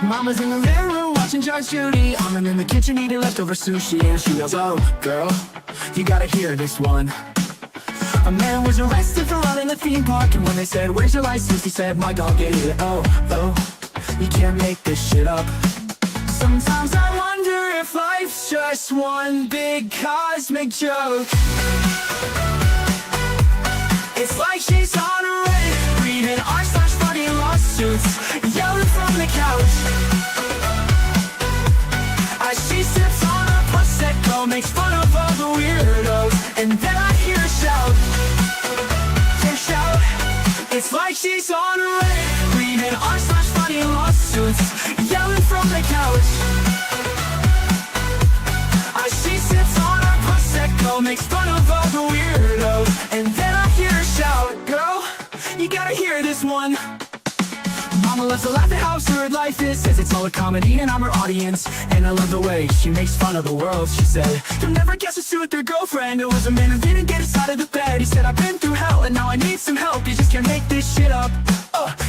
Mama's in the living room watching Judge Judy. I'm in the kitchen eating leftover sushi, and she yells, "Oh, girl, you gotta hear this one." A man was arrested for running the theme park, and when they said, "Where's your license?" he said, "My dog ate it." Oh, you can't make this shit up. Sometimes I wonder if life's just one big cosmic joke. It's like she's on a Reddit, reading r/funny lawsuits, yelling from the couch. As she sips on a Prosecco, makes fun of all the weirdos, and then I hear her shout. It's like she's on a Reddit, reading r/funny lawsuits, yelling from the couch. As she sips on her Prosecco, makes fun of all the weirdos, and then I hear her shout, "Girl, you gotta hear this one." Mama loves to laugh at how absurd life is, says it's all a comedy and I'm her audience. And I love the way she makes fun of the world. She said, "You'll never guess what's with their girlfriend. It was a man who didn't get us out of the bed. He said, I've been through hell and now I need some help. You just can't make this shit up.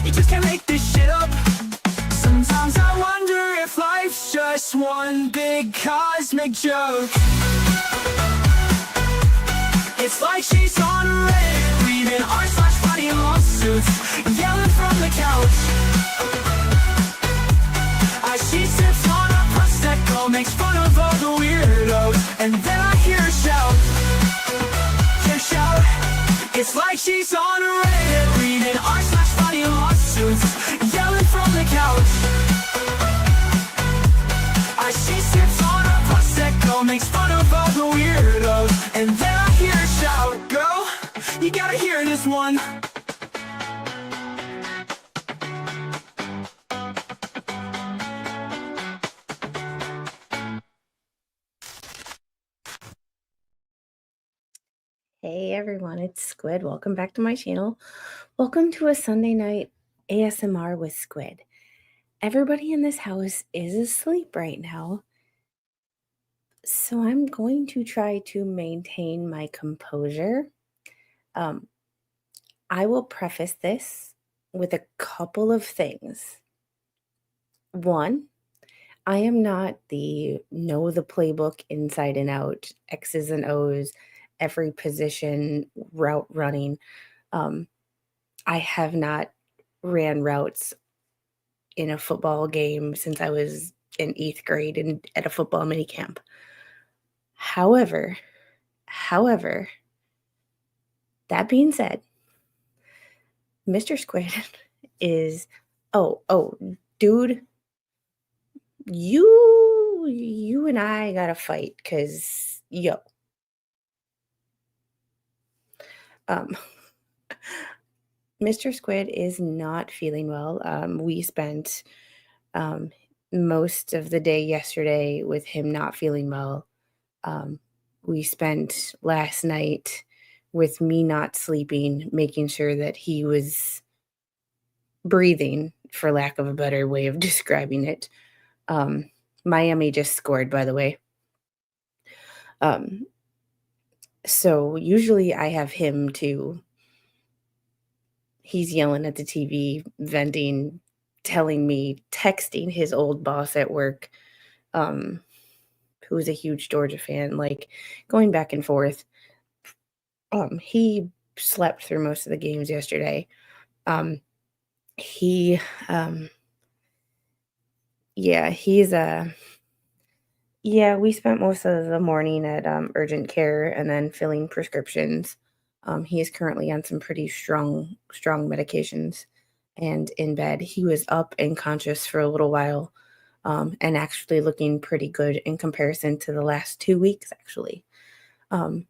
You just can't make this shit up." Sometimes I wonder if life's just one big cosmic joke. It's like she's on a Reddit, reading r/funny lawsuits, yelling from the couch. As she sips on a Prosecco, makes fun of all the weirdos, and then I hear her shout. It's like she's on a Reddit, reading r/funny lawsuits, yelling from the couch. As she sips on a Prosecco, makes fun of all the weirdos, and then I hear her shout, "Girl, you gotta hear this one." Hey everyone, it's Squid. Welcome back to my channel. Welcome to a Sunday night ASMR with Squid. Everybody in this house is asleep right now, so I'm going to try to maintain my composure. I will preface this with a couple of things. One, I am not the know the playbook inside and out, X's and O's, every position, route running. I have not ran routes in a football game since I was in 8th grade and at a football mini camp. However, that being said, Mr. Squid is, dude, you and I gotta fight, cause Mr. Squid is not feeling well. We spent most of the day yesterday with him not feeling well. We spent last night with me not sleeping, making sure that he was breathing, for lack of a better way of describing it. Miami just scored, by the way. So usually I have him to, he's yelling at the TV, venting, telling me, texting his old boss at work, who's a huge Georgia fan, like going back and forth. He slept through most of the games yesterday. We spent most of the morning at urgent care and then filling prescriptions. He is currently on some pretty strong medications and in bed. He was up and conscious for a little while, and actually looking pretty good in comparison to the last 2 weeks, actually. And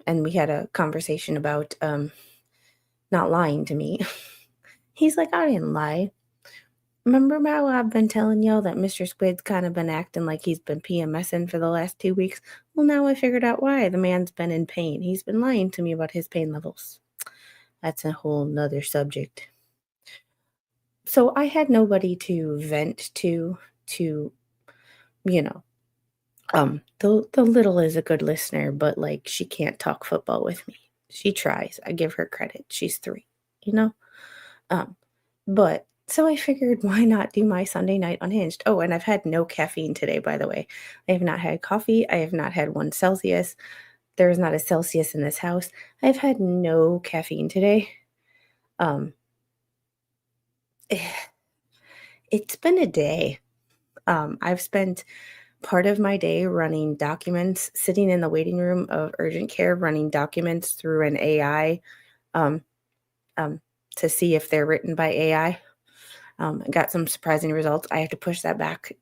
we had a conversation about not lying to me. He's like, "I didn't lie. Remember how I've been telling y'all that Mr. Squid's kind of been acting like he's been PMSing for the last 2 weeks? Well, now I figured out why. The man's been in pain. He's been lying to me about his pain levels." That's a whole nother subject. So I had nobody to vent to, The little is a good listener, but, like, she can't talk football with me. She tries, I give her credit, she's 3, you know? Um, but so I figured why not do my Sunday night unhinged? Oh, and I've had no caffeine today, by the way. I have not had coffee, I have not had 1 Celsius. There is not a Celsius in this house. I've had no caffeine today. Um, it's been a day. I've spent part of my day running documents, sitting in the waiting room of urgent care, running documents through an AI, um, um, to see if they're written by AI. I got some surprising results. I have to push that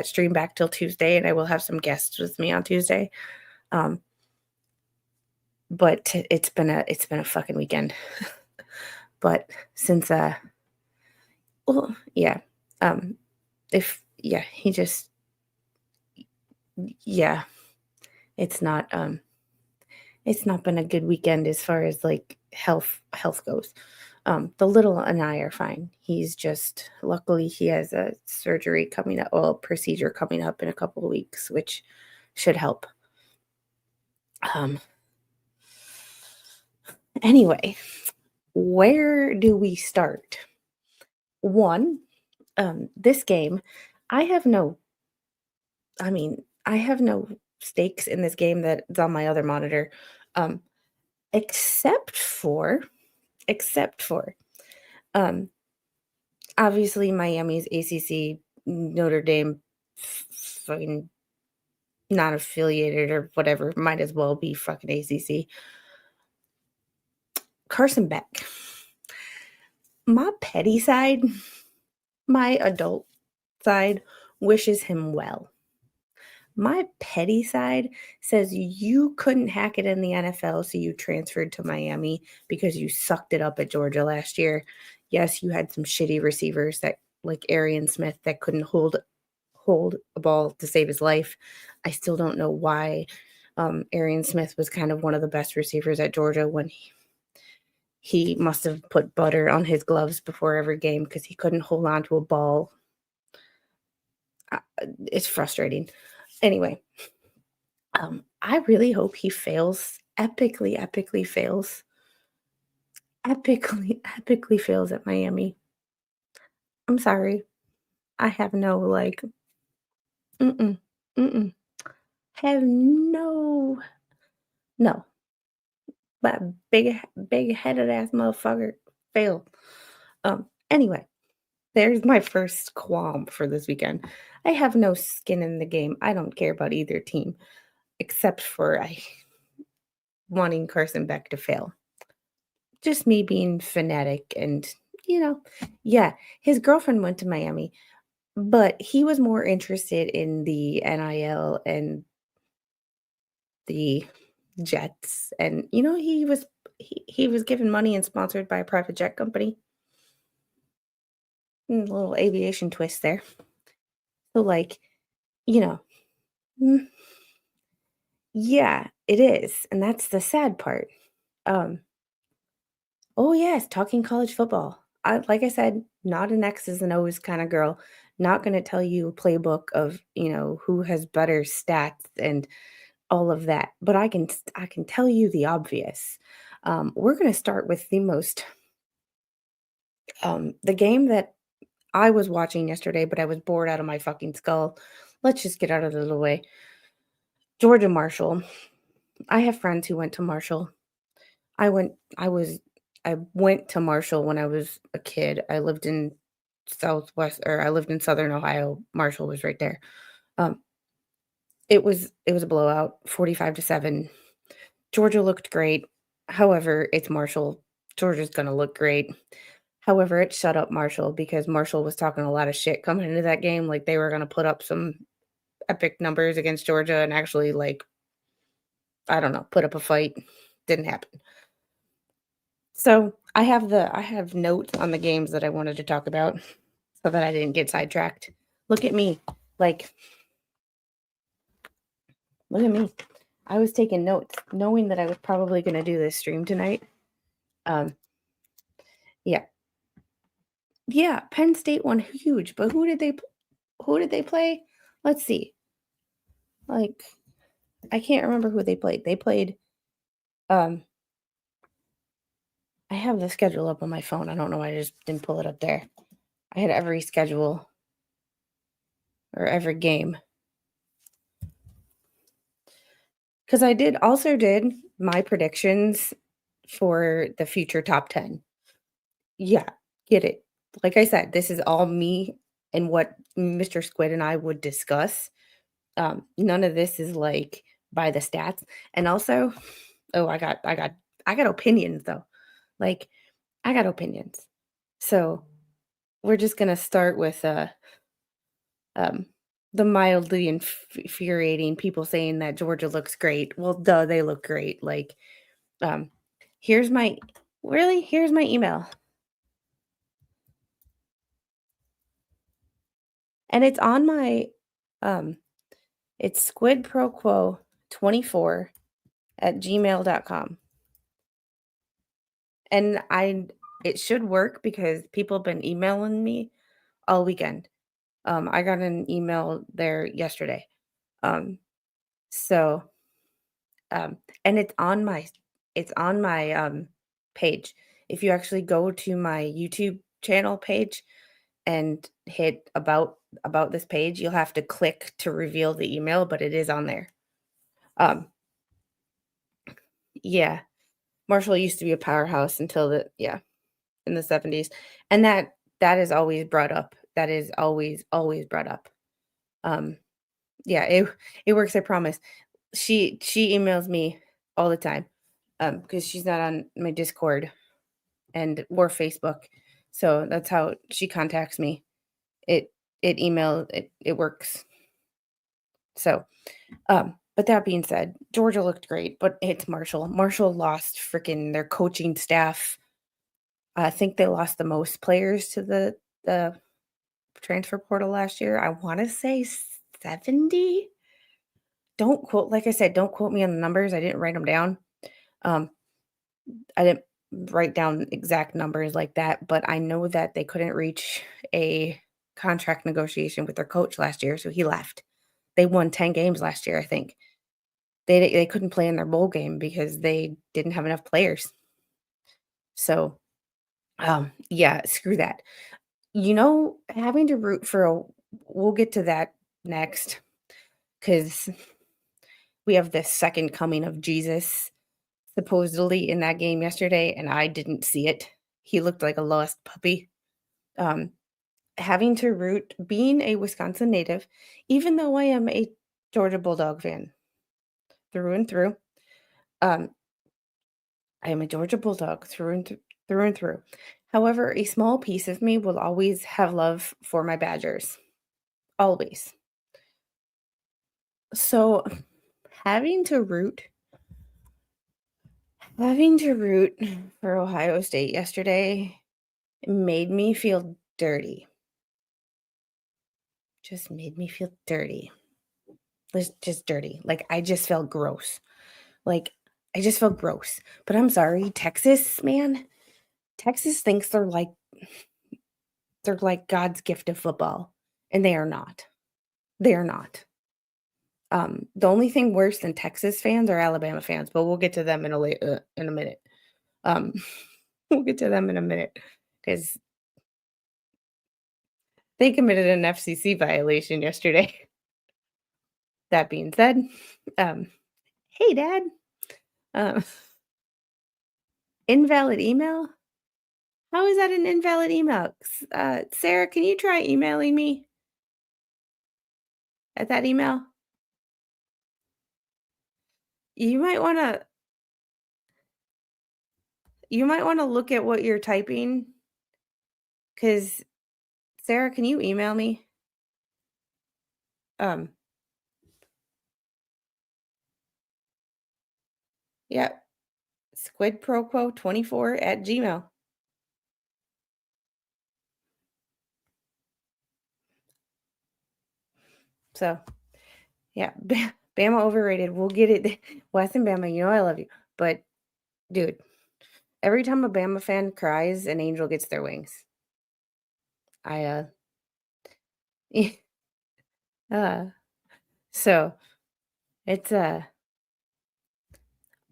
stream back till Tuesday, and I will have some guests with me on Tuesday. Um, but it's been a fucking weekend. But since well, yeah, if yeah, he just yeah, it's not it's not been a good weekend as far as like health goes. The little and I are fine. He's just luckily he has a surgery coming up, well, procedure coming up in a couple of weeks, which should help. Um, anyway, where do we start? One, this game, I have no, I have no stakes in this game that's on my other monitor, um, except for, except for, um, obviously Miami's ACC, Notre Dame, fucking not affiliated or whatever, might as well be fucking ACC. Carson Beck. My petty side, my adult side wishes him well. My petty side says you couldn't hack it in the NFL, so you transferred to Miami because you sucked it up at Georgia last year. Yes, you had some shitty receivers that like Arian Smith that couldn't hold a ball to save his life. I still don't know why Arian Smith was kind of one of the best receivers at Georgia when he must have put butter on his gloves before every game because he couldn't hold on to a ball. It's frustrating. Anyway, I really hope he fails, epically fails, epically fails at Miami. I'm sorry. I have no like, mm-mm, mm-mm, have no, but big headed ass motherfucker fail. Anyway, there's my first qualm for this weekend. I have no skin in the game. I don't care about either team except for I wanting Carson Beck to fail. Just me being fanatic and, you know, yeah, his girlfriend went to Miami, but he was more interested in the NIL and the jets. And, he was given money and sponsored by a private jet company. Little aviation twist there. So, like, you know, mm, yeah, it is. And that's the sad part. Um, Oh, yes, talking college football. Like I said, not an X's and O's kind of girl. Not going to tell you a playbook of, who has better stats and all of that. But I can tell you the obvious. We're going to start with the game that I was watching yesterday, but I was bored out of my fucking skull. Let's just get out of the way. Georgia Marshall. I have friends who went to Marshall. I went I was I went to Marshall when I was a kid. I lived in Southern Ohio. Marshall was right there. Um, it was a blowout, 45-7. Georgia looked great. However, it's Marshall. Georgia's gonna look great. However, it shut up Marshall because Marshall was talking a lot of shit coming into that game, like they were gonna put up some epic numbers against Georgia and actually, like, I don't know, put up a fight. Didn't happen. So, I have notes on the games that I wanted to talk about so that I didn't get sidetracked. Look at me. Like, look at me. I was taking notes knowing that I was probably going to do this stream tonight. Um, yeah. Yeah, Penn State won huge, but who did they play? Let's see. Like, I can't remember who they played. They played, um, I have the schedule up on my phone. I don't know why I just didn't pull it up there. I had every schedule or every game. Because I did my predictions for the future top 10. Yeah, get it. Like I said, this is all me and what Mr. Squid and I would discuss. None of this is like by the stats. And also, oh, I got opinions though. Like I got opinions. So we're just gonna start with um the mildly infuriating people saying that Georgia looks great. Well, duh, they look great. Like, um, here's my here's my email. And it's on my um it's squidproquo24@gmail.com. And it should work because people have been emailing me all weekend. I got an email there yesterday. Um, so um, and it's on my page. If you actually go to my YouTube channel page and hit about this page, you'll have to click to reveal the email, but it is on there. Um, yeah, Marshall used to be a powerhouse until in the 70s. And that is always brought up. That is always brought up. Um, yeah, it works, I promise. She emails me all the time, because she's not on my Discord or Facebook. So that's how she contacts me. It it works. So, but that being said, Georgia looked great, but it's Marshall. Marshall lost freaking their coaching staff. I think they lost the most players to the transfer portal last year. I want to say 70. Don't quote, like I said, don't quote me on the numbers. I didn't write them down. Um, I didn't write down exact numbers like that, but I know that they couldn't reach a contract negotiation with their coach last year, so he left. They won 10 games last year, I think. They couldn't play in their bowl game because they didn't have enough players. So, yeah, screw that. Having to root for a we'll get to that next because we have the second coming of Jesus supposedly in that game yesterday, and I didn't see it. He looked like a lost puppy. Um, Having to root, being a Wisconsin native, even though I am a Georgia Bulldog fan through and through, um, I am a Georgia Bulldog through and through. However, a small piece of me will always have love for my Badgers. Always. So having to root having to root for Ohio State yesterday made me feel dirty. Just made me feel dirty. Was just dirty. Like, I just felt gross. Like, I just felt gross. But I'm sorry, Texas, man. Texas thinks they're like God's gift of football, and they are not. They are not. The only thing worse than Texas fans are Alabama fans, but we'll get to them in a minute. Um, we'll get to them in a minute because they committed an FCC violation yesterday. That being said, um, hey, Dad, um, invalid email? How is that an invalid email? Sarah, can you try emailing me at that email? You might wanna you might wanna look at what you're typing, cause Sarah, can you email me? Um, yeah, squidproquo24@gmail. So, yeah, Bama overrated. We'll get it. Wes and Bama, you know I love you, but dude, every time a Bama fan cries, an angel gets their wings. I uh, uh so. It's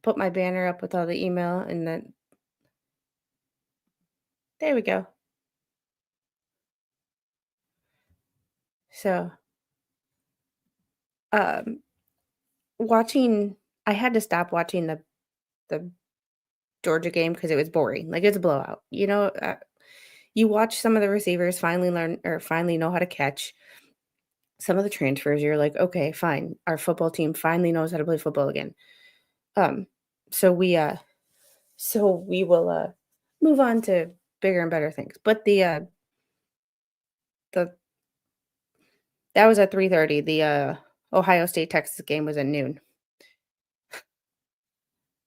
put my banner up with all the email and then there we go. So, um, watching I had to stop watching the Georgia game because it was boring. Like, it's a blowout. You watch some of the receivers finally learn or finally know how to catch. Some of the transfers, you're like, "Okay, fine. Our football team finally knows how to play football again." Um, so we will, move on to bigger and better things. But the that was at 3:30. The, Ohio State Texas game was at noon.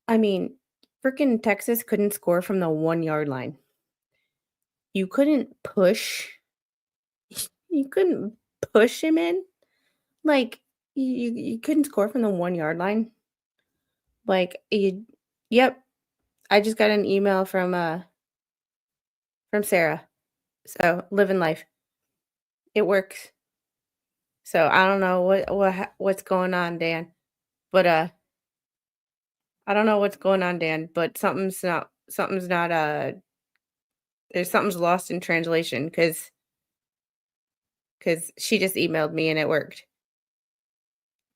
I mean, freaking Texas couldn't score from the 1-yard line. You couldn't push you couldn't push him in. Like, you couldn't score from the 1-yard line. Like, you Yep, I just got an email from Sarah. So, living life. It works. So, I don't know what's going on, Dan, but, I don't know what's going on, Dan, but something's not, there's something's lost in translation because she just emailed me and it worked.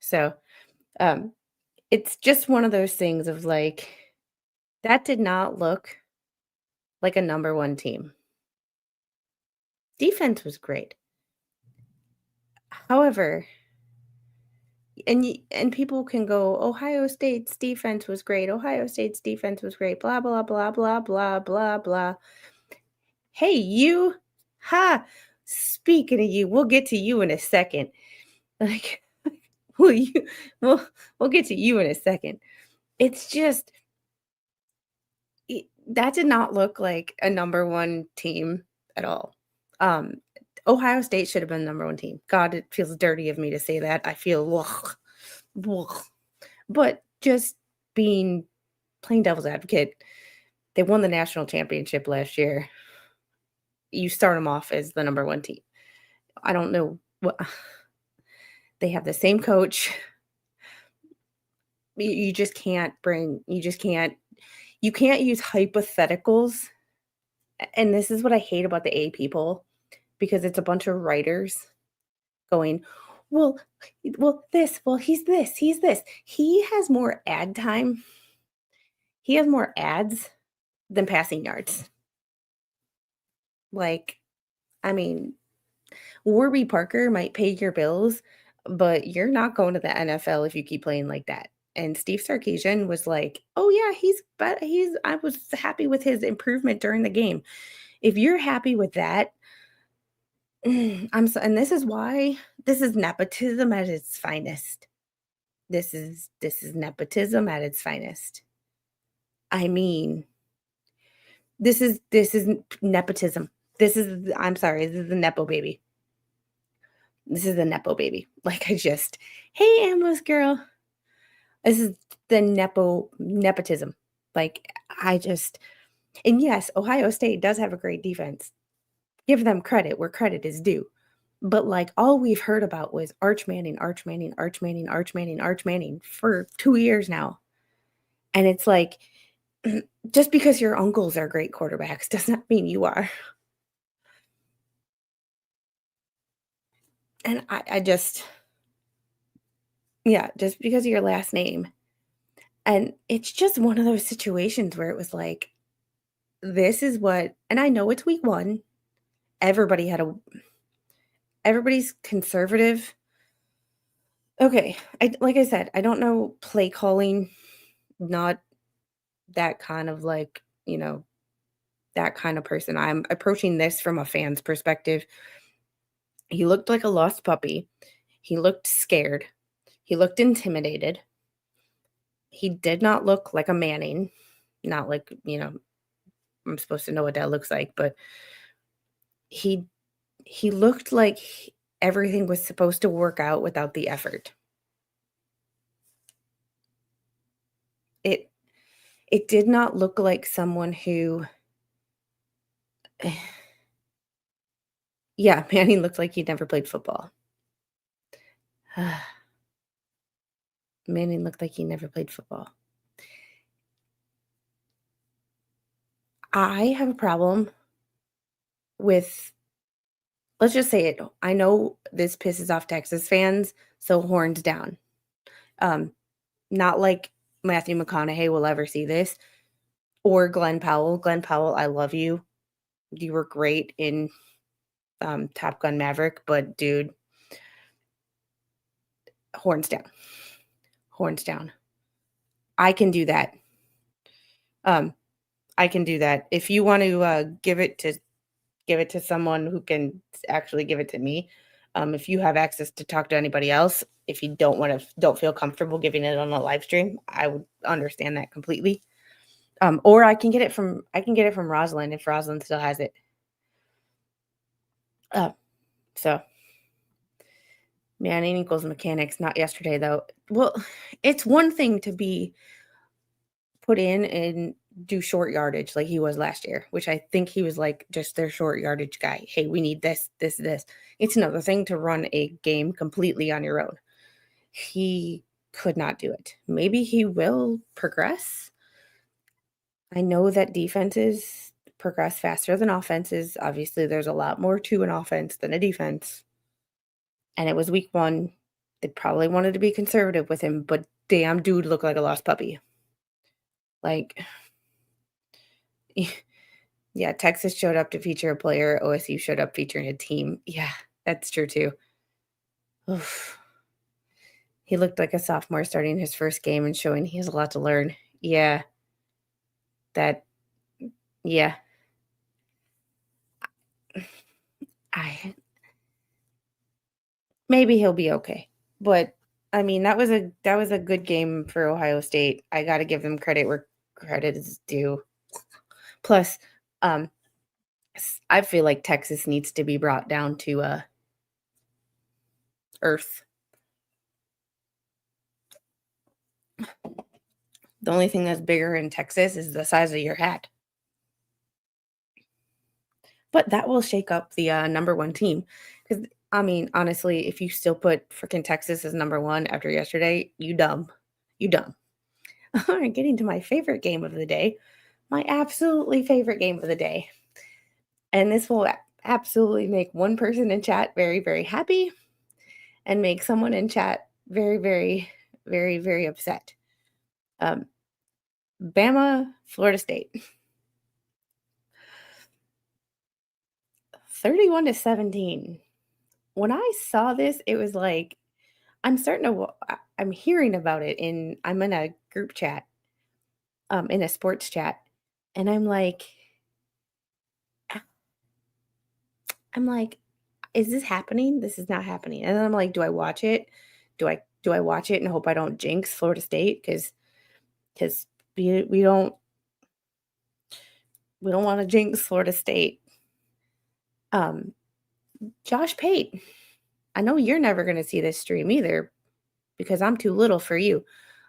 So, um, it's just one of those things of, like, that did not look like a number 1 team. Defense was great. However, and people can go, "Ohio State's defense was great. Ohio State's defense was great, blah, blah, blah, blah, blah, blah, blah." Hey, you. Ha! Speaking of you, we'll get to you in a second. Like, will you we'll get to you in a second. It's just that did not look like a number 1 team at all. Um, Ohio State should have been number 1 team. God, it feels dirty of me to say that. I feel ugh, ugh. But just being plain devil's advocate, they won the national championship last year. You start them off as the number 1 team. I don't know what they have the same coach. You just can't bring you can't use hypotheticals, and this is what I hate about the A people, because it's a bunch of writers going, "Well he's this." He has more ad time. He has more ads than passing yards. Like, I mean, Warby Parker might pay your bills, but you're not going to the NFL if you keep playing like that. And Steve Sarkisian was like, "Oh yeah, he's I was happy with his improvement during the game." If you're happy with that, and this is why this is nepotism at its finest. This is nepotism at its finest. I mean, this is nepotism. I'm sorry, this is the nepo baby. This is the nepo baby. Like, "Hey, Ambo's girl." This is the nepotism. Like, and yes, Ohio State does have a great defense. Give them credit where credit is due. But, like, all we've heard about was Arch Manning, Arch Manning, Arch Manning, Arch Manning, Arch Manning for 2 years now. And it's like, just because your uncles are great quarterbacks does not mean you are. And I just yeah, just because of your last name. And it's just one of those situations where it was like, this is what and I know it's week 1. Everybody had a everybody's conservative. Okay, I like I said, I don't know play calling, not that kind of like, that kind of person. I'm approaching this from a fan's perspective. He looked like a lost puppy. He looked scared. He looked intimidated. He did not look like a Manning. Not like, I'm supposed to know what that looks like, but he he looked like everything was supposed to work out without the effort. It it did not look like someone who yeah, Manning looked like he'd never played football. Manning looked like he never played football. I have a problem with, let's just say it. I know this pisses off Texas fans, so horns down. Not like Matthew McConaughey will ever see this, or Glenn Powell. Glenn Powell, I love you. You were great in Top Gun Maverick, but dude, horns down. Horns down. I can do that. I can do that. If you want to give it to someone who can actually give it to me, if you have access to talk to anybody else, if you don't feel comfortable giving it on a live stream, I would understand that completely. Or I can get it from Rosalind if Rosalind still has it. So Manning equals mechanics, not yesterday though. Well, it's one thing to be put in and do short yardage like he was last year, which I think he was like just their short yardage guy. Hey, we need this. It's another thing to run a game completely on your own. He could not do it. Maybe he will progress. I know that defenses progress faster than offenses. Obviously, there's a lot more to an offense than a defense. And it was week 1. They probably wanted to be conservative with him, but damn, dude looked like a lost puppy. Like, yeah, Texas showed up to feature a player. OSU showed up featuring a team. Yeah, that's true too. Oof. He looked like a sophomore starting his first game and showing he has a lot to learn. Yeah. Yeah. Maybe he'll be okay. But I mean, that was a good game for Ohio State. I got to give them credit where credit is due. Plus, I feel like Texas needs to be brought down to earth. The only thing that's bigger in Texas is the size of your hat. But that will shake up the number 1 team. Because, I mean, honestly, if you still put freaking Texas as number 1 after yesterday, you dumb. You dumb. All right, getting to my favorite game of the day. My absolutely favorite game of the day. And this will absolutely make one person in chat very, very happy and make someone in chat very, very, very, very upset. Bama, Florida State. 31-17. When I saw this, it was like, I'm hearing about it I'm in a group chat, in a sports chat, and I'm like, is this happening? This is not happening. And then I'm like, do I watch it? Do I watch it and hope I don't jinx Florida State? Because we don't want to jinx Florida State. Josh Pate, I know you're never going to see this stream either because I'm too little for you,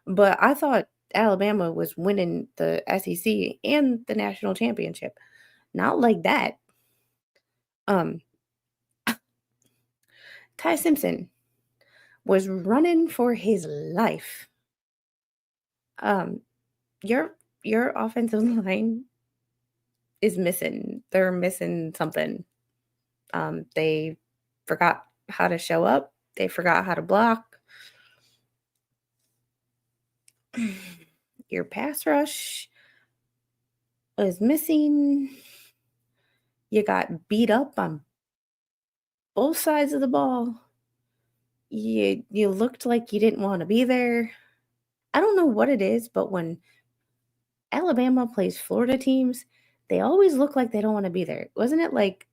but I thought Alabama was winning the SEC and the national championship. Not like that. Ty Simpson was running for his life. Your offensive line is missing. They're missing something. They forgot how to show up. They forgot how to block. Your pass rush is missing. You got beat up on both sides of the ball. You looked like you didn't want to be there. I don't know what it is, but when Alabama plays Florida teams, they always look like they don't want to be there. Wasn't it like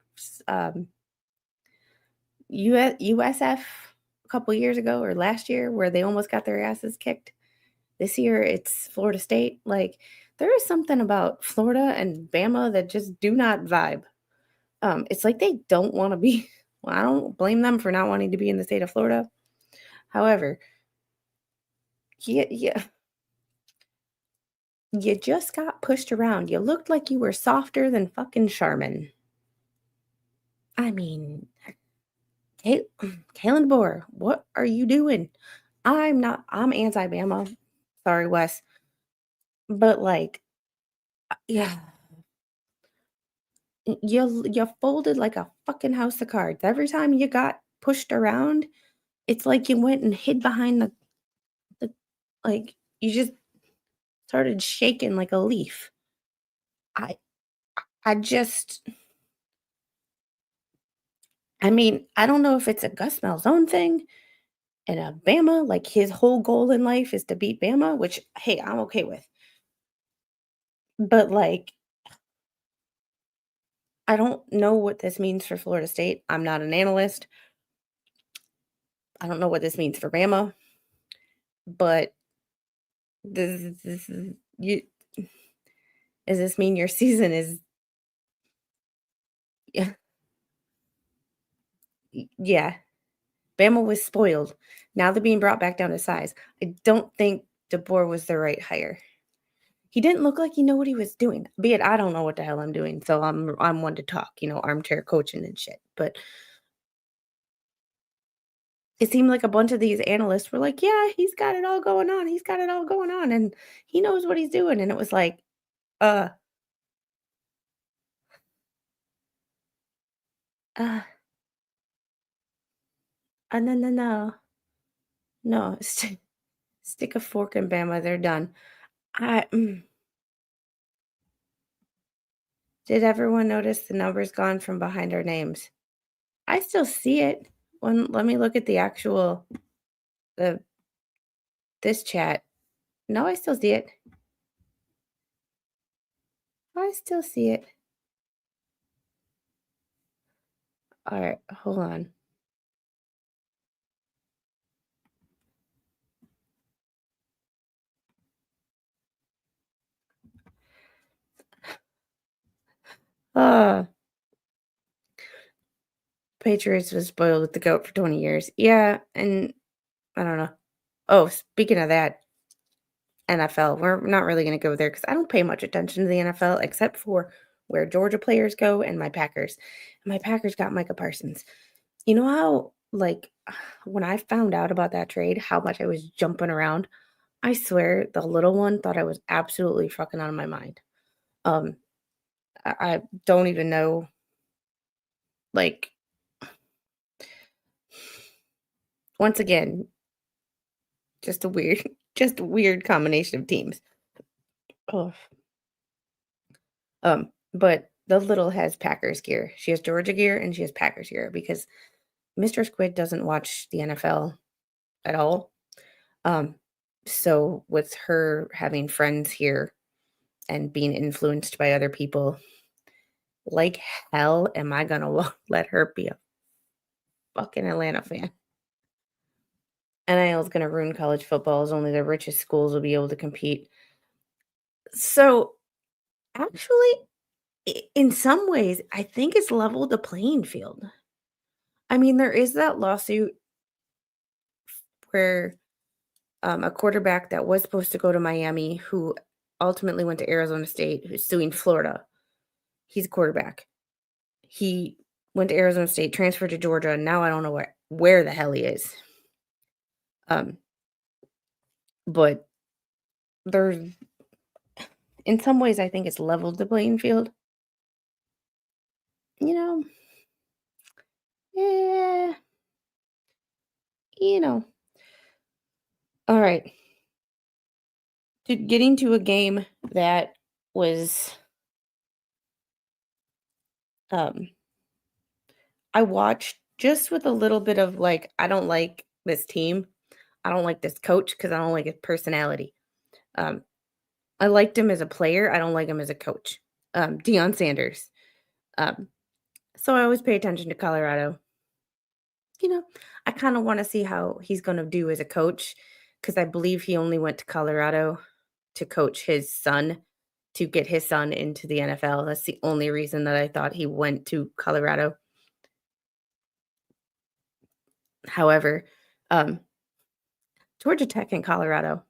USF a couple years ago or last year where they almost got their asses kicked? This year it's Florida State. Like, there is something about Florida and Bama that just do not vibe. It's like they don't want to be. Well, I don't blame them for not wanting to be in the state of Florida. However, yeah, you just got pushed around. You looked like you were softer than fucking Charmin. I mean, Kalen DeBoer, what are you doing? I'm anti-Bama. Sorry, Wes. But like, yeah, you folded like a fucking house of cards. Every time you got pushed around, it's like you went and hid behind the like you just started shaking like a leaf. I I just I mean, I don't know if it's a Gus Malzone thing and a Bama, like his whole goal in life is to beat Bama, which hey, I'm okay with. But like, I don't know what this means for Florida State. I'm not an analyst. I don't know what this means for Bama, but this is you does this mean your season is yeah, yeah. Bama was spoiled. Now they're being brought back down to size. I don't think DeBoer was the right hire. He didn't look like he knew what he was doing. Be it I don't know what the hell I'm doing, so I'm one to talk, armchair coaching and shit. But it seemed like a bunch of these analysts were like, "Yeah, he's got it all going on. He's got it all going on, and he knows what he's doing." And it was like, uh, uh, no, no, no, no. Stick a fork in Bama. They're done. I did everyone notice the numbers gone from behind our names? I still see it. When let me look at the actual the this chat. No, I still see it. I still see it. All right, hold on. Uh, Patriots was spoiled with the goat for 20 years. Yeah, and I don't know. Oh, speaking of that, NFL, we're not really going to go there because I don't pay much attention to the NFL except for where Georgia players go and my Packers. My Packers got Micah Parsons. You know how, like, when I found out about that trade, how much I was jumping around? I swear the little one thought I was absolutely fucking out of my mind. Um, I don't even know, like, once again, just a weird, just a weird combination of teams. Oh, but the little has Packers gear. She has Georgia gear and she has Packers gear because Mr. Squid doesn't watch the NFL at all. Um, so with her having friends here and being influenced by other people, like hell am I gonna let her be a fucking Atlanta fan? NIL is gonna ruin college football as only the richest schools will be able to compete. So actually, in some ways, I think it's leveled the playing field. I mean, there is that lawsuit where a quarterback that was supposed to go to Miami, who ultimately went to Arizona State, who's suing Florida. He's a quarterback. He went to Arizona State, transferred to Georgia, and now I don't know where the hell he is. Um, but there's in some ways I think it's leveled the playing field. You know, yeah, you know. All right. Getting to a game that was um I watched just with a little bit of like, I don't like this team. I don't like this coach because I don't like his personality. Um, I liked him as a player. I don't like him as a coach. Deion Sanders. Um, so I always pay attention to Colorado. You know, I kind of want to see how he's going to do as a coach because I believe he only went to Colorado to coach his son to get his son into the NFL. That's the only reason that I thought he went to Colorado. However, um, Georgia Tech and Colorado.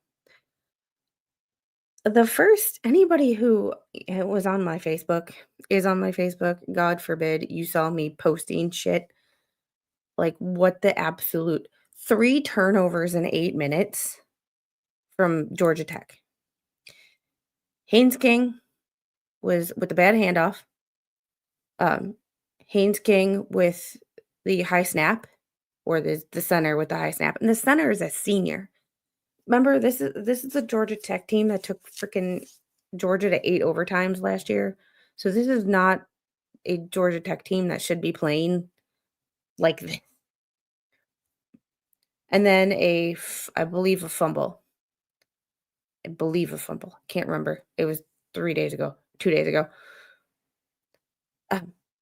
The first anybody who was on my Facebook is on my Facebook, God forbid you saw me posting shit, like, what the absolute 3 turnovers in 8 minutes from Georgia Tech. Haynes King was with the bad handoff. Um, Haynes King with the high snap, or the center with the high snap, and the center is a senior. Remember, this is a Georgia Tech team that took freaking Georgia to 8 overtimes last year. So this is not a Georgia Tech team that should be playing like this. And then I believe a fumble. I believe a fumble. Can't remember. It was 3 days ago, 2 days ago.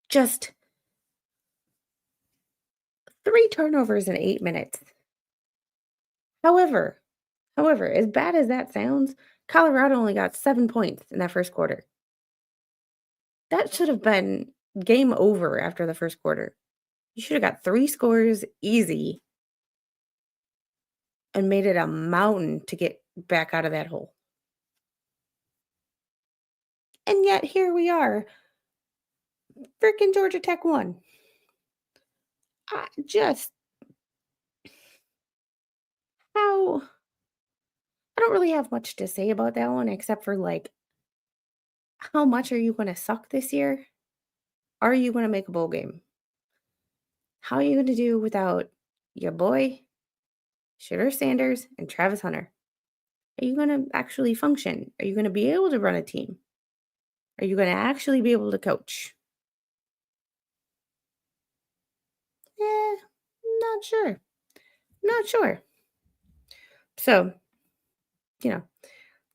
Just 3 turnovers in 8 minutes. However, as bad as that sounds, Colorado only got 7 points in that first quarter. That should have been game over after the first quarter. You should have got 3 scores easy and made it a mountain to get back out of that hole. And yet here we are. Freaking Georgia Tech won. I just how I don't really have much to say about that one except for like how much are you going to suck this year? Are you going to make a bowl game? How are you going to do without your boy, Shedeur Sanders, and Travis Hunter? Are you going to actually function? Are you going to be able to run a team? Are you going to actually be able to coach? Not sure. Not sure. So, you know,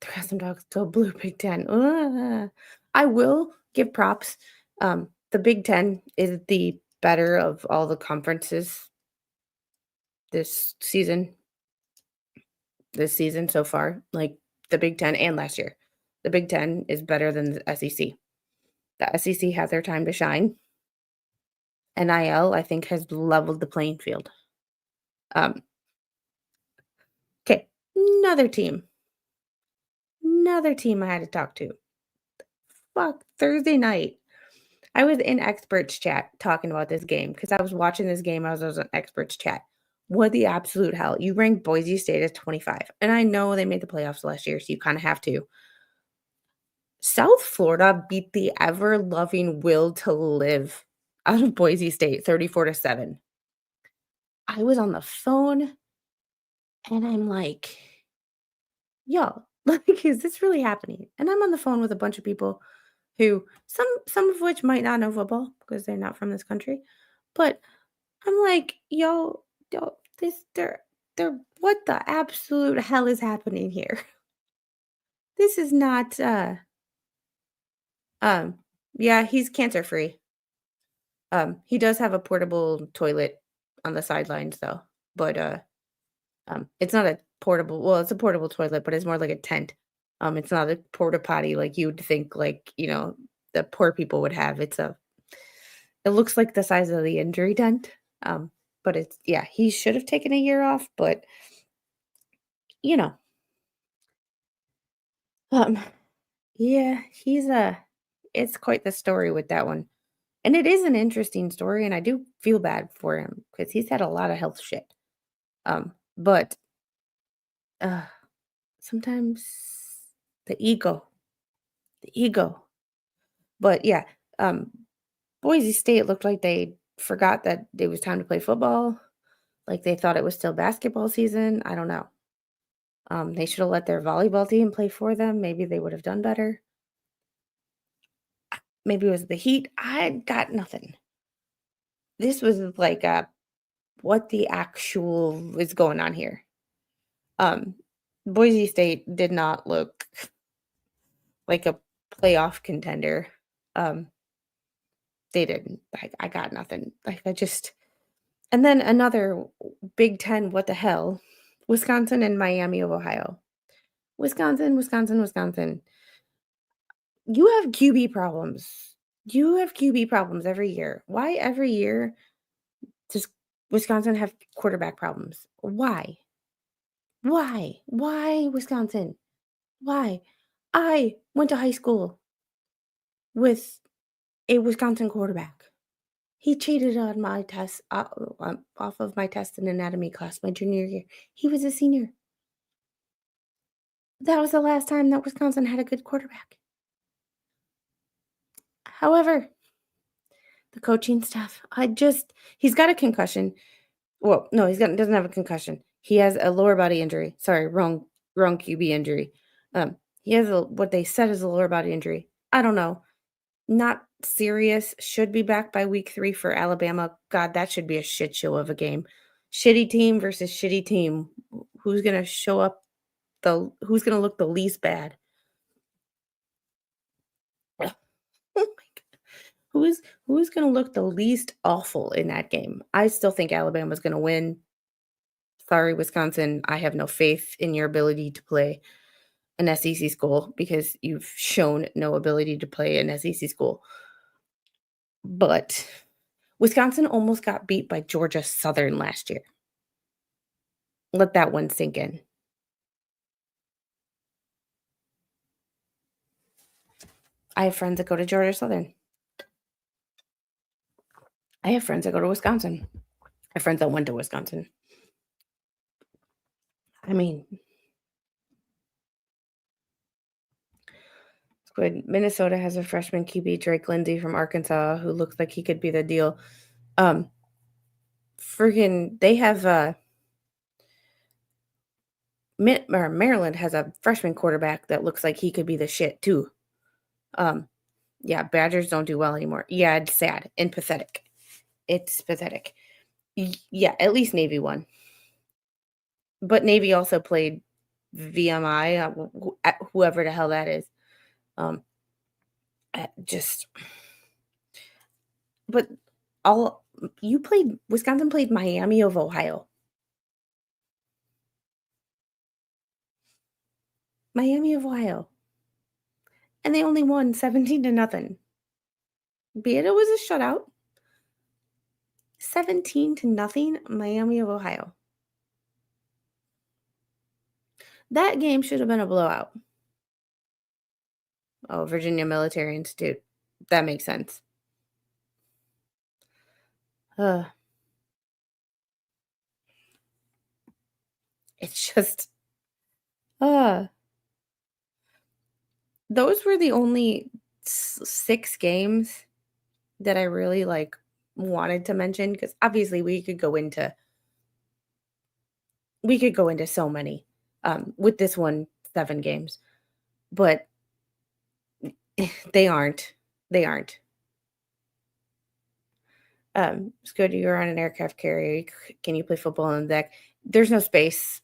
throw some dogs to a blue Big Ten. I will give props. The Big Ten is the better of all the conferences this season. This season so far, like the Big Ten and last year. The Big Ten is better than the SEC. The SEC had their time to shine. NIL, I think, has leveled the playing field. Okay, another team. Another team I had to talk to. Fuck, Thursday night. I was in experts chat talking about this game because I was watching this game as I was in experts chat. What the absolute hell? You ranked Boise State as 25. And I know they made the playoffs last year, so you kind of have to. South Florida beat the ever-loving will to live out of Boise State 34-7. I was on the phone and I'm like, yo, like, is this really happening? And I'm on the phone with a bunch of people who some of which might not know football because they're not from this country. But I'm like, yo, they're what the absolute hell is happening here? This is not yeah, he's cancer free. He does have a portable toilet on the sidelines though, but it's not a portable. Well, it's a portable toilet, but it's more like a tent. It's not a porta potty like you would think, like the poor people would have. It looks like the size of the injury tent. But it's yeah, he should have taken a year off, but you know, um, yeah, it's quite the story with that one. And it is an interesting story, and I do feel bad for him because he's had a lot of health shit. But uh, sometimes the ego, the ego. But yeah, um, Boise State looked like they forgot that it was time to play football. Like they thought it was still basketball season. I don't know. They should have let their volleyball team play for them. Maybe they would have done better. Maybe it was the heat. I got nothing. This was like what the actual is going on here. Um, Boise State did not look like a playoff contender. They didn't. I got nothing. Like and then another Big Ten, what the hell? Wisconsin and Miami of Ohio. Wisconsin. You have QB problems. You have QB problems every year. Why every year does Wisconsin have quarterback problems? Why? Why? Why Wisconsin? Why? I went to high school with a Wisconsin quarterback. He cheated on my test, off of my test in anatomy class my junior year. He was a senior. That was the last time that Wisconsin had a good quarterback. However, the coaching staff, he's got a concussion. Well, no, doesn't have a concussion. He has a lower body injury. Sorry, wrong QB injury. He has what they said is a lower body injury. I don't know. Not serious. Should be back by week 3 for Alabama. God, that should be a shit show of a game. Shitty team versus shitty team. Who's gonna show up who's gonna look the least bad? Ugh. Oh my god. Who's gonna look the least awful in that game? I still think Alabama's gonna win. Sorry, Wisconsin. I have no faith in your ability to play an SEC school because you've shown no ability to play an SEC school. But Wisconsin almost got beat by Georgia Southern last year. Let that one sink in. I have friends that go to Georgia Southern. I have friends that go to Wisconsin. I have friends that went to Wisconsin. I mean, it's good. Minnesota has a freshman QB, Drake Lindsey from Arkansas, who looks like he could be the deal. They have Maryland has a freshman quarterback that looks like he could be the shit too. Yeah, Badgers don't do well anymore. Yeah, it's sad and pathetic. It's pathetic. Yeah, at least Navy won. But Navy also played VMI, whoever the hell that is. But Wisconsin played Miami of Ohio. Miami of Ohio. And they only won 17-0. Be it was a shutout. 17-0, Miami of Ohio. That game should have been a blowout. Oh, Virginia Military Institute. That makes sense. It's just those were the only 6 games that I really wanted to mention because obviously we could go into so many with this one 7 games, but they aren't. It's good you're on an aircraft carrier. Can you play football on the deck? There's no space.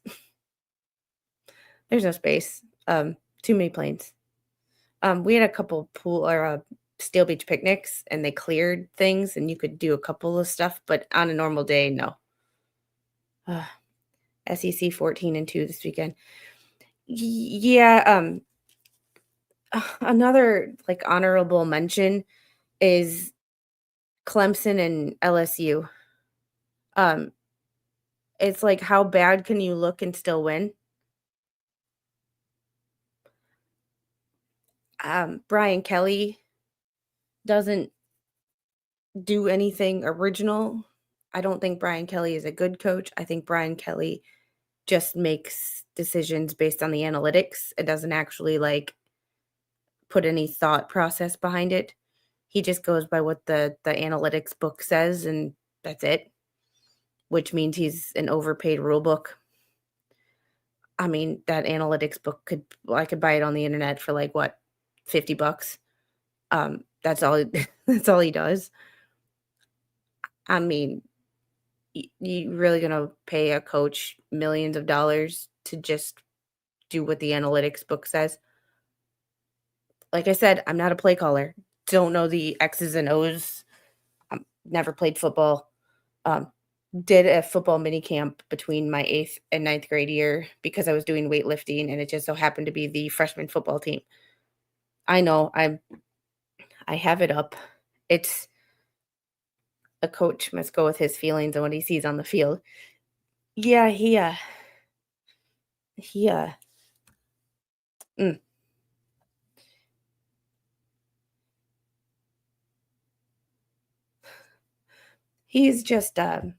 There's no space. Too many planes. We had a couple pool or Steel Beach picnics, and they cleared things, and you could do a couple of stuff. But on a normal day, no. SEC 14-2 this weekend. Yeah. Another honorable mention is Clemson and LSU. It's like, how bad can you look and still win? Brian Kelly doesn't do anything original. I don't think Brian Kelly is a good coach. I think Brian Kelly just makes decisions based on the analytics. It doesn't actually put any thought process behind it. He just goes by what the analytics book says, and that's it, which means he's an overpaid rule book. I mean, that analytics book I could buy it on the internet for what, $50. That's all that's all he does. I mean, you really gonna pay a coach millions of dollars to just do what the analytics book says? Like I said, I'm not a play caller. Don't know the X's and O's. Never played football. Did a football mini camp between my 8th and 9th grade year because I was doing weightlifting, and it just so happened to be the freshman football team. I know I have it up. It's a coach must go with his feelings and what he sees on the field. Yeah, He's just it's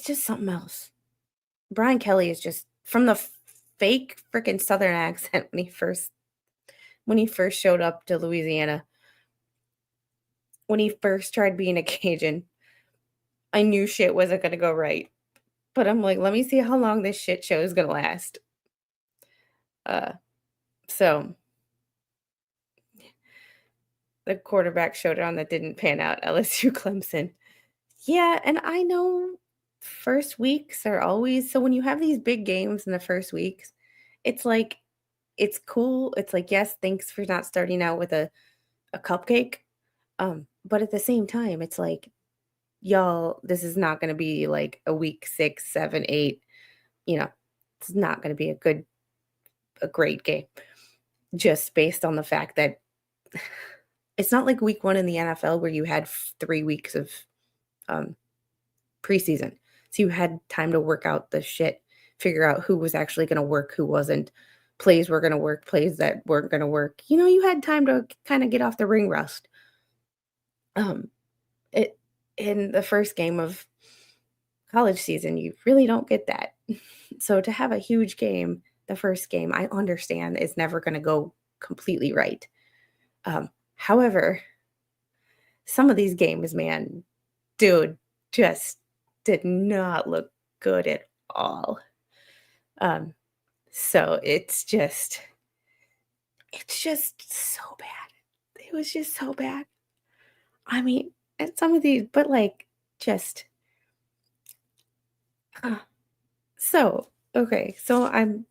just something else. Brian Kelly is just from the fake freaking Southern accent when he first showed up to Louisiana. When he first tried being a Cajun, I knew shit wasn't gonna go right. But I'm like, let me see how long this shit show is gonna last. Uh, so the quarterback showdown that didn't pan out, LSU Clemson. Yeah, and I know first weeks are always so when you have these big games in the first weeks, it's like it's cool. It's like, yes, thanks for not starting out with a cupcake. But at the same time, it's like, y'all, this is not gonna be like a week 6, 7, 8, you know, it's not gonna be a great game just based on the fact that it's not like week 1 in the NFL where you had 3 weeks of um, preseason. So you had time to work out the shit, figure out who was actually going to work, who wasn't, plays were going to work, plays that weren't going to work. You had time to kind of get off the ring rust. It in the first game of college season, you really don't get that. So to have a huge game, the first game, I understand is never going to go completely right. However, some of these games, man, dude, just did not look good at all. So it's just so bad. It was just so bad. I mean, and some of these, but like just so okay. So I'm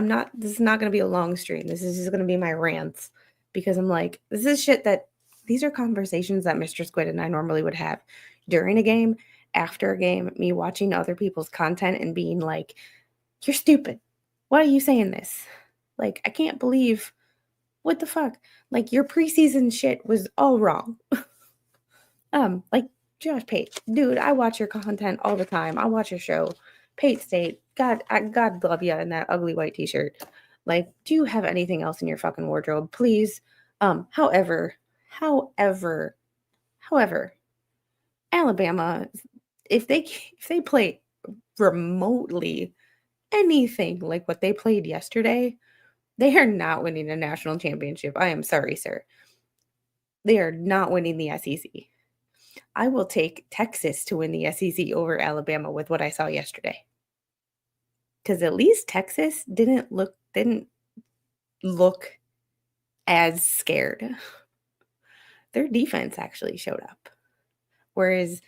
not. This is not going to be a long stream. This is just going to be my rants because I'm like, this is shit that these are conversations that Mr. Squid and I normally would have during a game, after a game, me watching other people's content and being like, you're stupid. Why are you saying this? Like, I can't believe what the fuck? Like, your preseason shit was all wrong. Like Josh Pate, dude, I watch your content all the time. I watch your show. Pate State, God love you in that ugly white t-shirt. Like, do you have anything else in your fucking wardrobe, please? However, Alabama, if they play remotely anything like what they played yesterday, they are not winning a national championship. I am sorry, sir. They are not winning the SEC. I will take Texas to win the SEC over Alabama with what I saw yesterday. Because at least Texas didn't look as scared. Their defense actually showed up. Whereas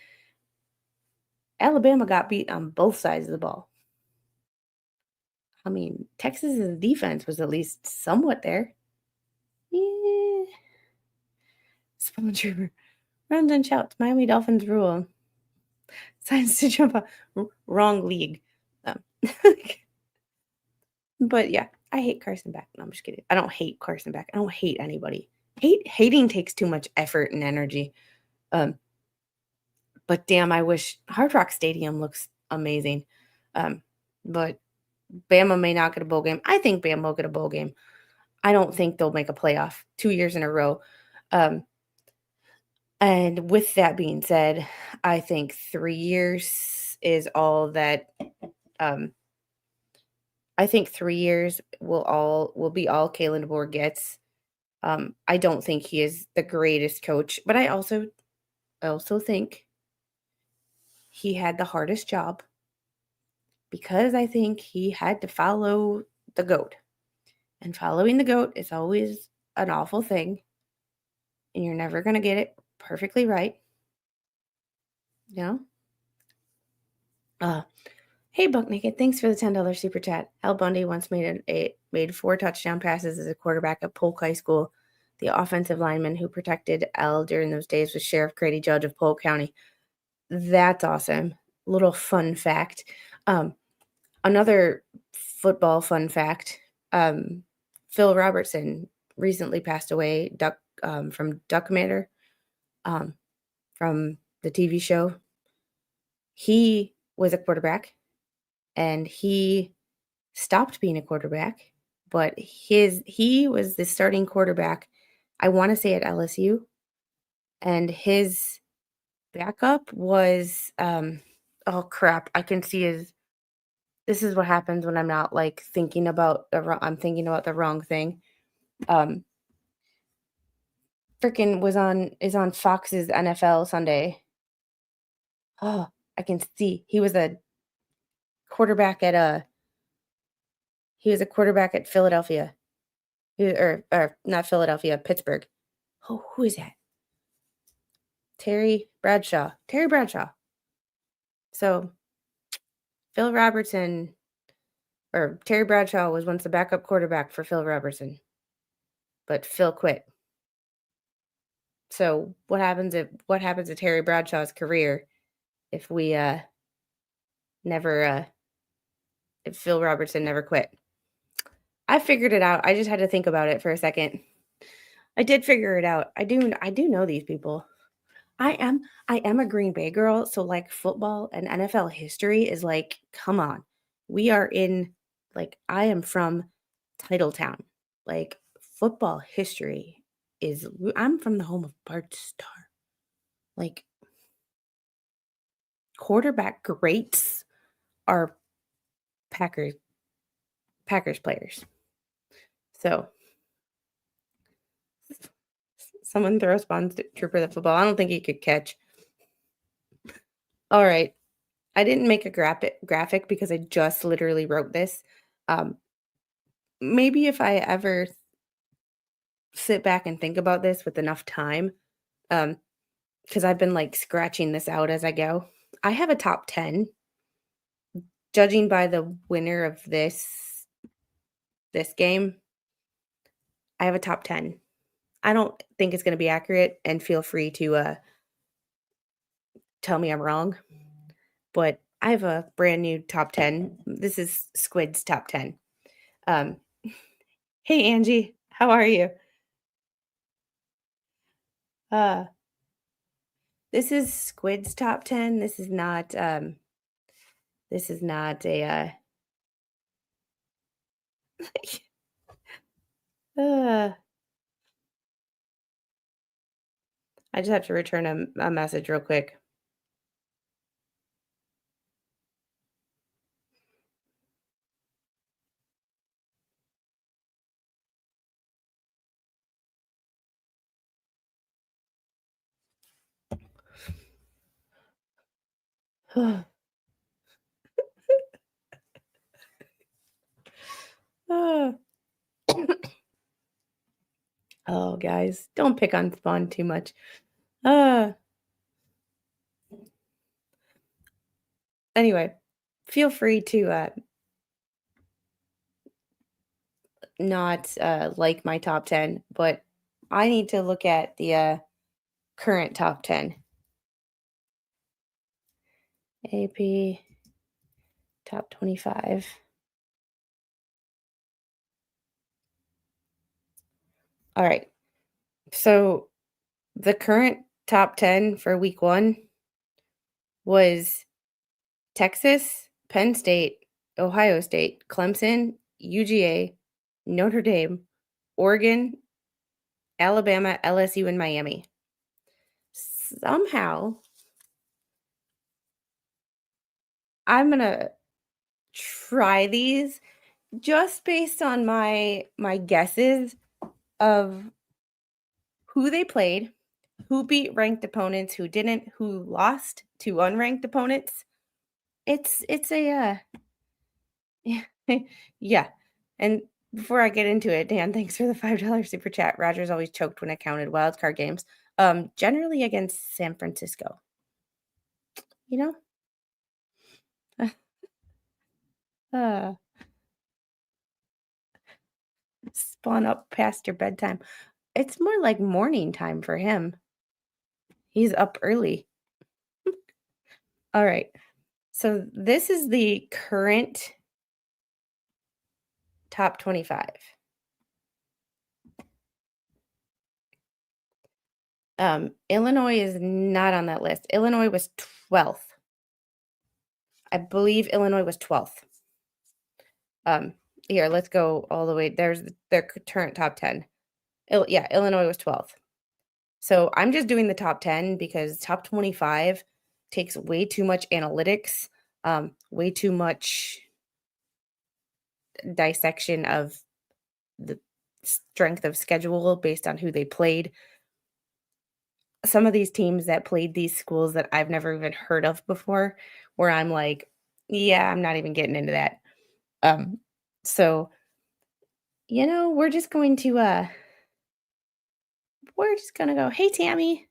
Alabama got beat on both sides of the ball. I mean, Texas's defense was at least somewhat there. Yeah. Sponge runs and shouts. Miami Dolphins rule. Signs to jump up. Wrong league. But yeah, I hate Carson Beck. No, I'm just kidding. I don't hate Carson Beck. I don't hate anybody. Hating takes too much effort and energy. But damn, I wish Hard Rock Stadium looks amazing. But Bama may not get a bowl game. I think Bama will get a bowl game. I don't think they'll make a playoff 2 years in a row. And with that being said, I think 3 years is all that. I think 3 years will be all Kalen DeBoer gets. I don't think he is the greatest coach, but I also think he had the hardest job because I think he had to follow the GOAT. And following the GOAT is always an awful thing. And you're never going to get it perfectly right. You know? Hey, Buck Naked, thanks for the $10 super chat. Al Bundy once made 4 touchdown passes as a quarterback at Polk High School. The offensive lineman who protected Al during those days was Sheriff Grady Judge of Polk County. That's awesome. Little fun fact. Another football fun fact. Phil Robertson recently passed away from Duck Commander, from the TV show. He was a quarterback. And he stopped being a quarterback, but he was the starting quarterback, I want to say at LSU, and his backup was, oh crap, I can see his this is what happens when I'm not, like, thinking about I'm thinking about the wrong thing. Um, Freaking was on is on Fox's NFL Sunday. Oh, I can see. Quarterback at, uh he was a quarterback at Philadelphia. Or not Philadelphia, Pittsburgh. Oh, who is that? Terry Bradshaw. Terry Bradshaw. So, Phil Robertson or Terry Bradshaw was once the backup quarterback for Phil Robertson, but Phil quit. So, what happens to Terry Bradshaw's career if we, never, if Phil Robertson never quit? I figured it out. I just had to think about it for a second. I did figure it out. I do know these people. I am a Green Bay girl, so, like, football and NFL history is like, come on. We are in I am from Titletown. Like, football history is I'm from the home of Bart Starr. Like, quarterback greats are Packers Packers players. So, someone throw a Spawn Trooper the football. I don't think he could catch. All right. I didn't make a graphic because I just literally wrote this. Um, Maybe if I ever sit back and think about this with enough time, um, because I've been, like, scratching this out as I go. I have a top 10. Judging by the winner of this game, I have a top 10. I don't think it's gonna be accurate, and feel free to, tell me I'm wrong, but I have a brand new top 10. This is Squid's top 10. Um, hey, Angie, how are you? Uh, this is Squid's top 10. This is not a, uh I just have to return a message real quick. Ah. Oh, guys, don't pick on Spawn too much. Uh, anyway, feel free to, not, like my top 10, but I need to look at the, current top 10. AP top 25. Alright, so the current top 10 for week 1 was Texas, Penn State, Ohio State, Clemson, UGA, Notre Dame, Oregon, Alabama, LSU, and Miami. Somehow, I'm gonna try these just based on my guesses of who they played, who beat ranked opponents, who didn't, who lost to unranked opponents. It's a yeah. Yeah. And before I get into it, Dan, thanks for the $5 super chat. Rogers always choked when it counted wildcard games. Generally against San Francisco. You know? Uh, Spawn up past your bedtime. It's more like morning time for him. He's up early. All right. So this is the current top 25. Illinois is not on that list. Illinois was 12th. I believe Illinois was 12th. Here, let's go all the way. There's their current top 10. Yeah, Illinois was 12th. So I'm just doing the top 10 because top 25 takes way too much analytics, way too much dissection of the strength of schedule based on who they played. Some of these teams that played these schools that I've never even heard of before, where I'm like, yeah, I'm not even getting into that. Um, so we're just gonna go, hey Tammy,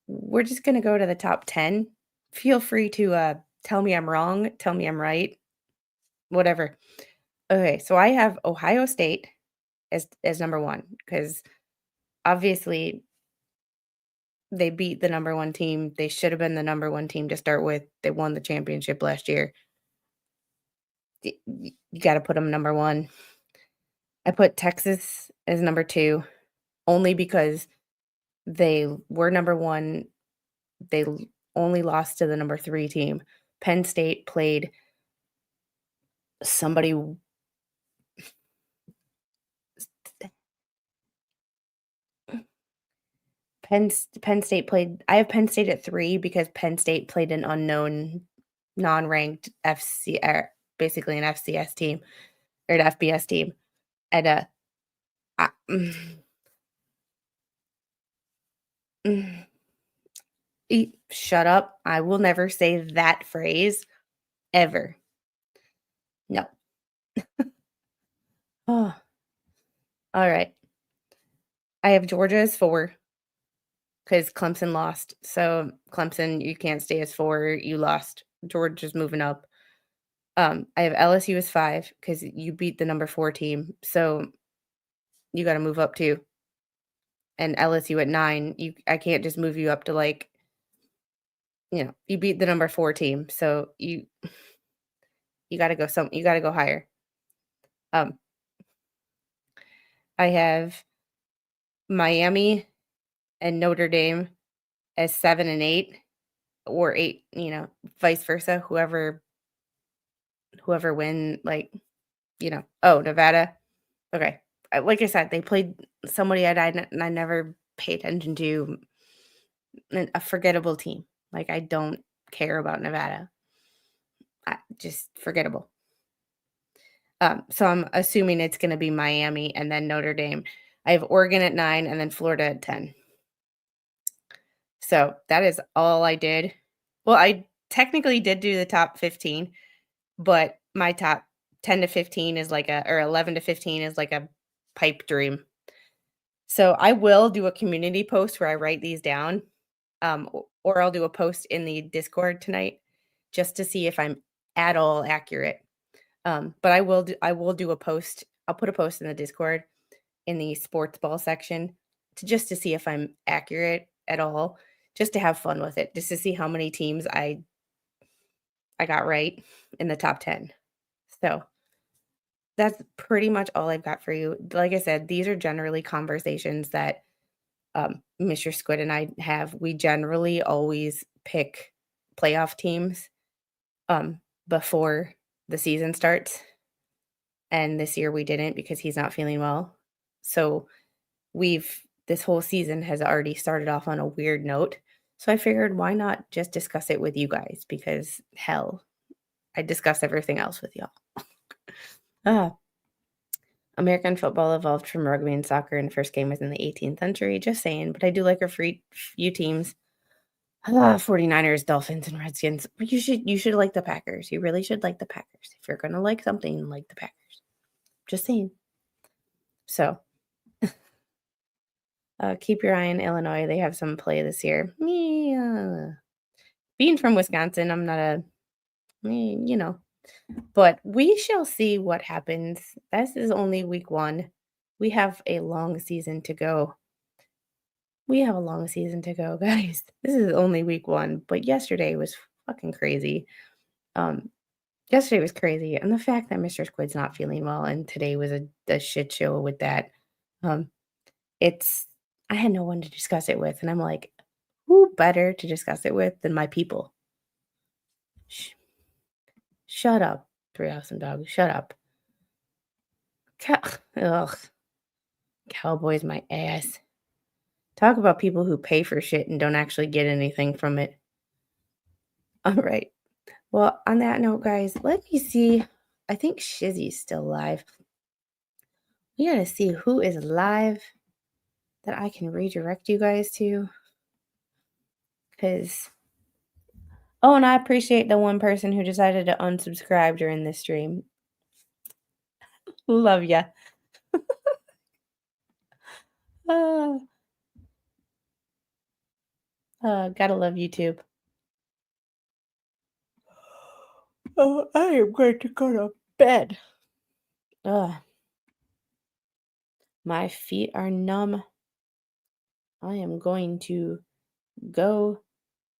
we're just gonna go to the top 10. Feel free to tell me I'm wrong, tell me I'm right, whatever. Okay, so I have Ohio State as number one because obviously they beat the number one team. They should have been the number one team to start with. They won the championship last year. You got to put them number one. I put Texas as number two only because they were number one. They only lost to the number three team. Penn State played somebody. Penn State played. I have Penn State at three because Penn State played an unknown, non-ranked FC, or basically an FCS team or an FBS team, and I, mm, shut up! I will never say that phrase ever. No. Oh, all right. I have Georgia as four because Clemson lost. So Clemson, you can't stay as four. You lost. Georgia's moving up. I have LSU as five because you beat the number four team. So you got to move up too. And LSU at nine, I can't just move you up to you beat the number four team. So you got to you got to go higher. Um, I have Miami and Notre Dame as 7 and 8 or 8, vice versa, whoever win oh, Nevada. Okay. Like I said, they played somebody I never pay attention to, a forgettable team. Like I don't care about Nevada. Just forgettable. So I'm assuming it's going to be Miami and then Notre Dame. I have Oregon at 9 and then Florida at 10. So that is all I did. Well, I technically did do the top 15, but my top 10 to 15 is or 11 to 15 is like a pipe dream. So I will do a community post where I write these down, or I'll do a post in the Discord tonight just to see if I'm at all accurate. But I will do a post. I'll put a post in the Discord in the sports ball section to see if I'm accurate at all, just to have fun with it, just to see how many teams I got right in the top 10. So that's pretty much all I've got for you. Like I said, these are generally conversations that Mr. Squid and I have. We generally always pick playoff teams before the season starts. And this year we didn't because he's not feeling well. So this whole season has already started off on a weird note. So I figured why not just discuss it with you guys because hell, I discuss everything else with y'all. American football evolved from rugby and soccer, and the first game was in the 18th century. Just saying, but I do like a few teams. 49ers, Dolphins, and Redskins. You should like the Packers. You really should like the Packers. If you're gonna like something, like the Packers. Just saying. So, keep your eye on Illinois. They have some play this year. Being from Wisconsin, I'm not but we shall see what happens. This is only week 1. We have a long season to go. Guys. This is only week 1, but yesterday was fucking crazy. Yesterday was crazy, and the fact that Mr. Squid's not feeling well and today was a shit show with that. I had no one to discuss it with, and I'm like, who better to discuss it with than my people? Shut up, 3 Awesome Dogs. Shut up. Ugh. Cowboys, my ass. Talk about people who pay for shit and don't actually get anything from it. All right. Well, on that note, guys, let me see. I think Shizzy's still live. We gotta see who is live that I can redirect you guys to. Because, oh, and I appreciate the one person who decided to unsubscribe during this stream. Love ya. Gotta love YouTube. Oh, I am going to go to bed. My feet are numb. I am going to go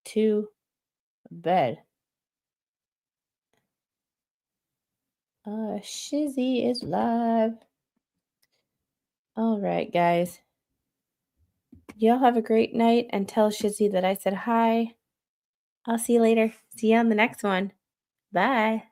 to bed. Shizzy is live. All right, guys. Y'all have a great night and tell Shizzy that I said hi. I'll see you later. See you on the next one. Bye.